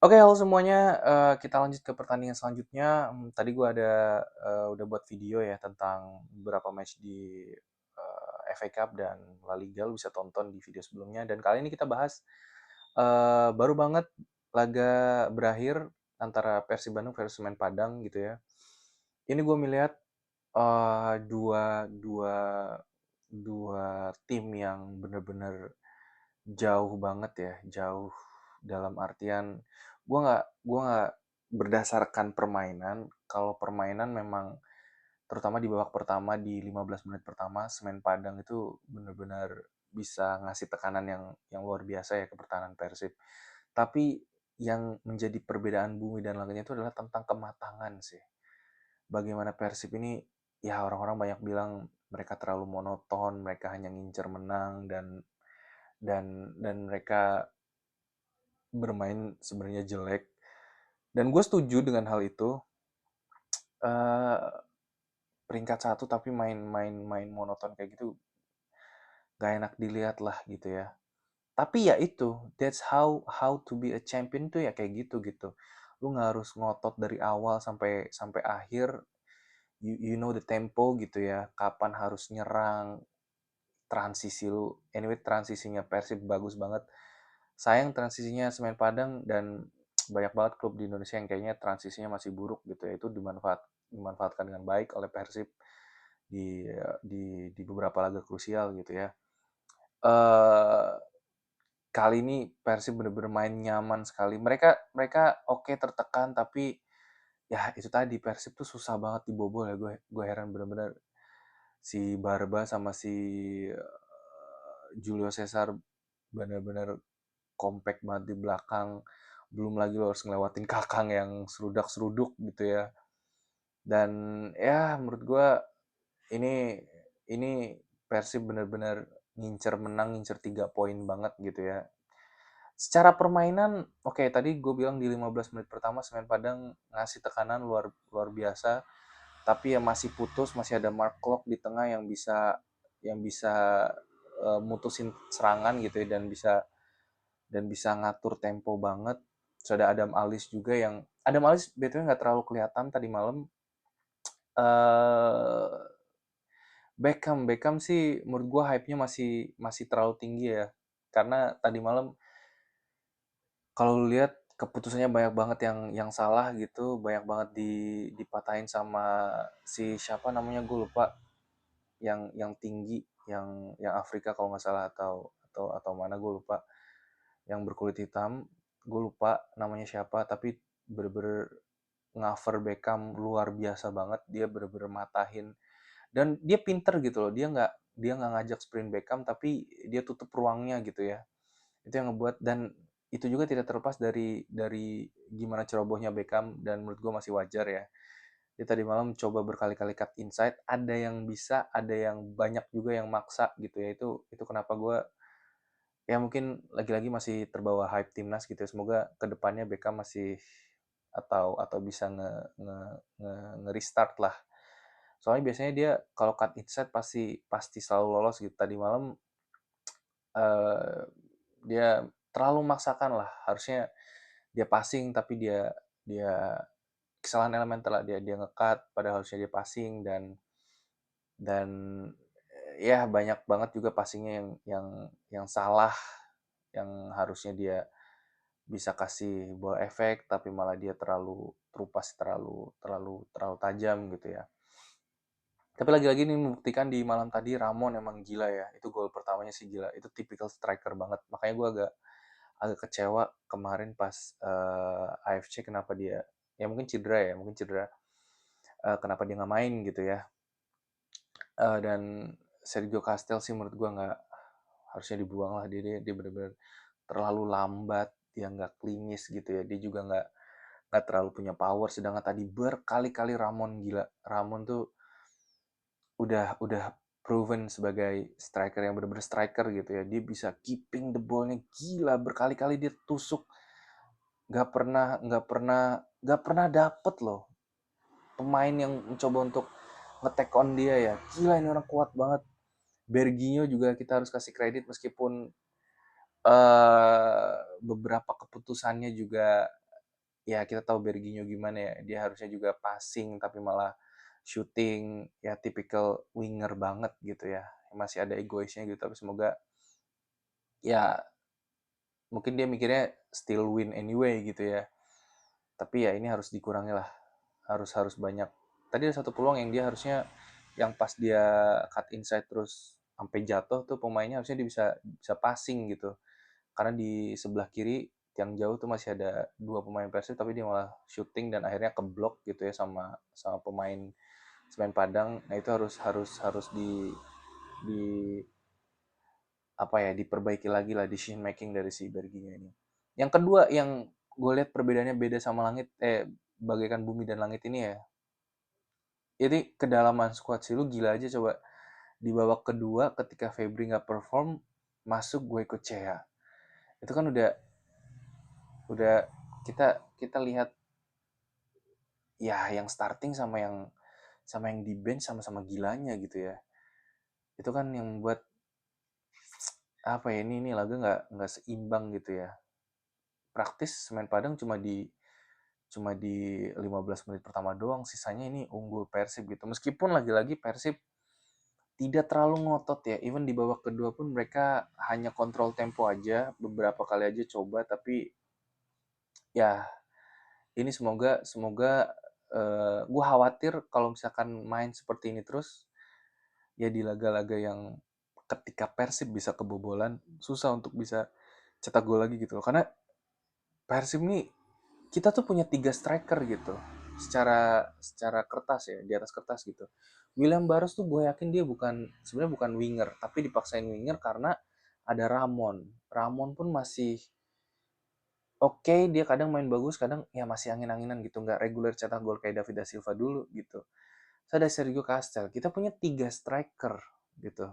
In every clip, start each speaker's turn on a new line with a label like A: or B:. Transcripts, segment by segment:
A: Oke, halo semuanya, kita lanjut ke pertandingan selanjutnya. Tadi gua udah buat video ya tentang beberapa match di, FA Cup dan La Liga, lu bisa tonton di video sebelumnya. Dan kali ini kita bahas, baru banget laga berakhir antara Persib Bandung versus Semen Padang gitu ya. Ini gue melihat, dua dua dua tim yang bener-bener jauh banget ya, jauh dalam artian gua nggak berdasarkan permainan. Kalau permainan memang terutama di babak pertama di 15 menit pertama Semen Padang itu benar-benar bisa ngasih tekanan yang luar biasa ya ke pertahanan Persib. Tapi yang menjadi perbedaan bumi dan langitnya itu adalah tentang kematangan sih. Bagaimana Persib ini ya orang-orang banyak bilang mereka terlalu monoton, mereka hanya ngincer menang dan mereka bermain sebenarnya jelek. Dan gue setuju dengan hal itu. eh Peringkat satu tapi main monoton kayak gitu gak enak dilihat lah gitu ya. Tapi ya itu, that's how to be a champion tuh ya kayak gitu gitu. Lu nggak harus ngotot dari awal sampai sampai akhir. You know the tempo gitu ya. Kapan harus nyerang, transisi lu. Anyway, transisinya Persib bagus banget. Sayang transisinya Semen Padang dan banyak banget klub di Indonesia yang kayaknya transisinya masih buruk gitu ya. Itu dimanfaatkan dengan baik oleh Persib di beberapa laga krusial gitu ya. Eh Kali ini Persib bener-bener main nyaman sekali. Mereka mereka oke tertekan tapi ya itu tadi Persib tuh susah banget dibobol ya. Gue heran bener-bener si Barba sama si Julio Cesar bener-bener compact banget di belakang. Belum lagi lo harus ngelewatin Kakang yang serudak-seruduk gitu ya. Dan ya menurut gue ini ini Persib bener-bener ngincer menang, ngincer 3 poin banget gitu ya. Secara permainan, oke tadi gue bilang di 15 menit pertama Semen Padang ngasih tekanan luar luar biasa, tapi ya masih putus, masih ada Mark Klok di tengah yang bisa mutusin serangan gitu ya dan bisa ngatur tempo banget. Terus ada Adam Alis juga yang Adam Alis BTW nggak terlalu kelihatan tadi malam. eh Beckham sih menurut gue hype-nya masih masih terlalu tinggi ya. Karena tadi malam kalau lu lihat keputusannya banyak banget yang salah gitu, banyak banget dipatahin sama si siapa namanya gue lupa, yang tinggi, yang Afrika kalau nggak salah atau mana gue lupa, yang berkulit hitam, gue lupa namanya siapa, tapi bener-bener cover Beckham luar biasa banget, dia bener-bener matahin dan dia pinter gitu loh, dia nggak ngajak sprint Beckham tapi dia tutup ruangnya gitu ya. Itu yang ngebuat dan itu juga tidak terlepas dari gimana cerobohnya Beckham dan menurut gue masih wajar ya. Dia tadi malam coba berkali-kali cut inside, ada yang bisa, ada yang banyak juga yang maksa gitu ya. Itu kenapa gue ya mungkin lagi-lagi masih terbawa hype timnas gitu ya. Semoga kedepannya Beckham masih atau bisa nge-restart lah. Soalnya biasanya dia kalau cut inside pasti pasti selalu lolos gitu. Tadi malam eh, dia terlalu memaksakan lah. Harusnya dia passing tapi dia kesalahan elementer lah, dia ngekat padahal harusnya dia passing dan ya banyak banget juga passingnya yang salah, yang harusnya dia bisa kasih bola efek tapi malah dia terlalu terupas, terlalu terlalu terlalu tajam gitu ya. Tapi lagi-lagi ini membuktikan di malam tadi Ramon emang gila ya. Itu gol pertamanya sih gila. Itu typical striker banget. Makanya gue agak agak kecewa kemarin pas AFC kenapa dia ya mungkin cedera ya, mungkin cedera. Kenapa dia nggak main gitu ya. Dan Sergio Castel sih menurut gue nggak, harusnya dibuang lah, dia benar-benar terlalu lambat, dia nggak klinis gitu ya, dia juga nggak terlalu punya power. Sedangkan tadi berkali-kali Ramon gila, Ramon tuh udah proven sebagai striker yang benar-benar striker gitu ya, dia bisa keeping the ball-nya gila, berkali-kali dia tusuk, nggak pernah dapet loh pemain yang mencoba untuk nge-take on dia ya. Gila ini orang kuat banget. Berginho juga kita harus kasih kredit meskipun beberapa keputusannya juga ya kita tahu Berginho gimana ya, dia harusnya juga passing tapi malah shooting, ya tipikal winger banget gitu ya. Masih ada egoisnya gitu, tapi semoga ya mungkin dia mikirnya still win anyway gitu ya. Tapi ya ini harus dikurangi lah. Harus banyak. Tadi ada satu peluang yang dia harusnya yang pas dia cut inside terus sampai jatuh tuh pemainnya harusnya dia bisa bisa passing gitu. Karena di sebelah kiri yang jauh tuh masih ada dua pemain Persib tapi dia malah shooting dan akhirnya keblok gitu ya sama sama pemain Semen Padang. Nah itu harus harus harus di apa ya diperbaiki lagi lah decision making dari si Berginya ini. Yang kedua yang gue lihat perbedaannya beda sama langit bagaikan bumi dan langit ini ya. Jadi kedalaman squad sih lu gila aja coba di babak kedua ketika Febri nggak perform masuk gue ikut Cea. Itu kan udah kita kita lihat ya yang starting sama yang di bench sama-sama gilanya gitu ya. Itu kan yang buat apa ya ini laga nggak seimbang gitu ya. Praktis Semen Padang cuma di 15 menit pertama doang, sisanya ini unggul Persib gitu. Meskipun lagi-lagi Persib tidak terlalu ngotot ya, even di babak kedua pun mereka hanya kontrol tempo aja, beberapa kali aja coba, tapi ya ini semoga semoga gue khawatir kalau misalkan main seperti ini terus, ya di laga-laga yang ketika Persib bisa kebobolan, susah untuk bisa cetak gol lagi gitu loh. Karena Persib nih kita tuh punya 3 striker gitu secara secara kertas ya di atas kertas gitu. William Barros tuh gue yakin dia sebenarnya bukan winger tapi dipaksain winger karena ada Ramon. Ramon pun masih oke, dia kadang main bagus kadang ya masih angin-anginan gitu nggak reguler cetak gol kayak David da Silva dulu gitu. Saya ada Sergio Castel, kita punya 3 striker gitu,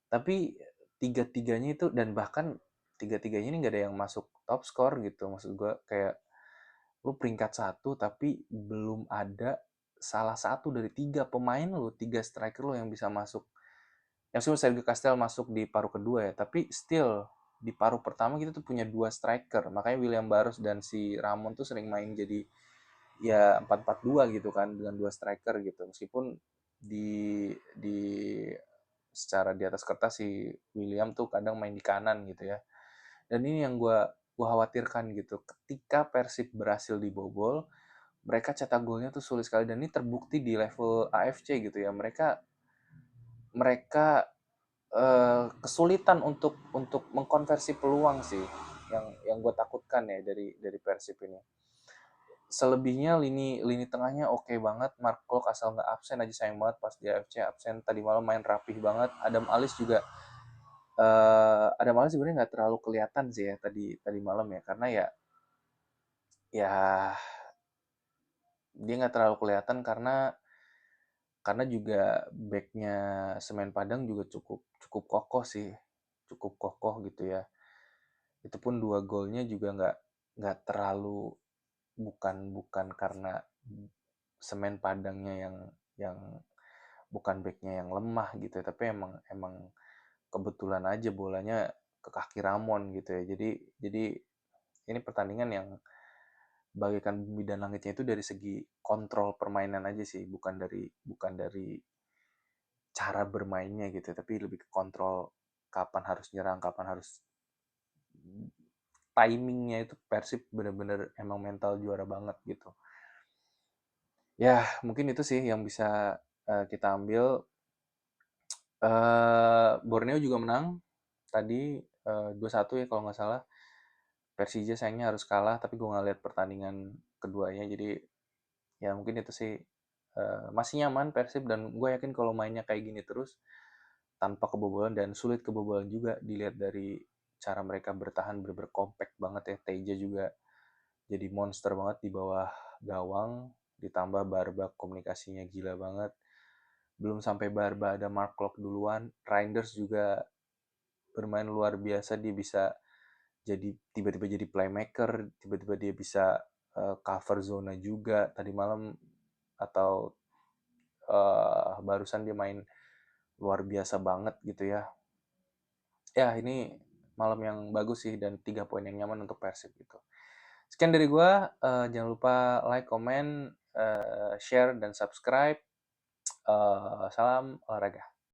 A: tapi tiga-tiganya itu dan bahkan tiga-tiganya ini nggak ada yang masuk top score gitu. Maksud gue kayak lu peringkat 1 tapi belum ada salah satu dari 3 pemain lu, 3 striker lu yang bisa masuk. Yang sih Sergio Castel masuk di paruh kedua ya, tapi still di paruh pertama kita tuh punya 2 striker. Makanya William Barros dan si Ramon tuh sering main jadi ya 4-4-2 gitu kan dengan 2 striker gitu. Meskipun di secara di atas kertas si William tuh kadang main di kanan gitu ya. Dan ini yang gue khawatirkan gitu. Ketika Persib berhasil dibobol, mereka cetak golnya tuh sulit sekali dan ini terbukti di level AFC gitu ya. Mereka mereka kesulitan untuk mengkonversi peluang sih yang gue takutkan ya dari Persib ini. Selebihnya lini lini tengahnya oke banget. Mark Klok asal nggak absen aja sayang banget pas di AFC absen. Tadi malam main rapih banget. Adam Alis juga Adam Alis sebenarnya nggak terlalu kelihatan sih ya tadi tadi malam ya karena ya dia nggak terlalu kelihatan karena juga backnya Semen Padang juga cukup cukup kokoh sih, cukup kokoh gitu ya. Itu pun 2 golnya juga nggak terlalu bukan bukan karena Semen Padangnya yang bukan backnya yang lemah gitu ya, tapi emang emang kebetulan aja bolanya ke kaki Ramon gitu ya. Jadi ini pertandingan yang bagaikan bumi dan langitnya itu dari segi kontrol permainan aja sih, bukan dari cara bermainnya gitu, tapi lebih ke kontrol kapan harus nyerang, kapan harus timingnya itu Persib bener-bener emang mental juara banget gitu. Ya mungkin itu sih yang bisa kita ambil. Borneo juga menang tadi 2-1 ya kalau nggak salah. Persija sayangnya harus kalah, tapi gue nggak lihat pertandingan keduanya, jadi ya mungkin itu sih masih nyaman Persib dan gue yakin kalau mainnya kayak gini terus tanpa kebobolan dan sulit kebobolan juga dilihat dari cara mereka bertahan bener compact banget ya. Teja juga jadi monster banget di bawah gawang, ditambah Barba komunikasinya gila banget. Belum sampai Barba ada Mark Klok duluan, Reinders juga bermain luar biasa, dia bisa jadi tiba-tiba jadi playmaker, tiba-tiba dia bisa cover zona juga tadi malam atau barusan dia main luar biasa banget gitu ya. Ya ini malam yang bagus sih dan 3 poin yang nyaman untuk Persib gitu. Sekian dari gua, jangan lupa like, komen, share, dan subscribe. Salam olahraga.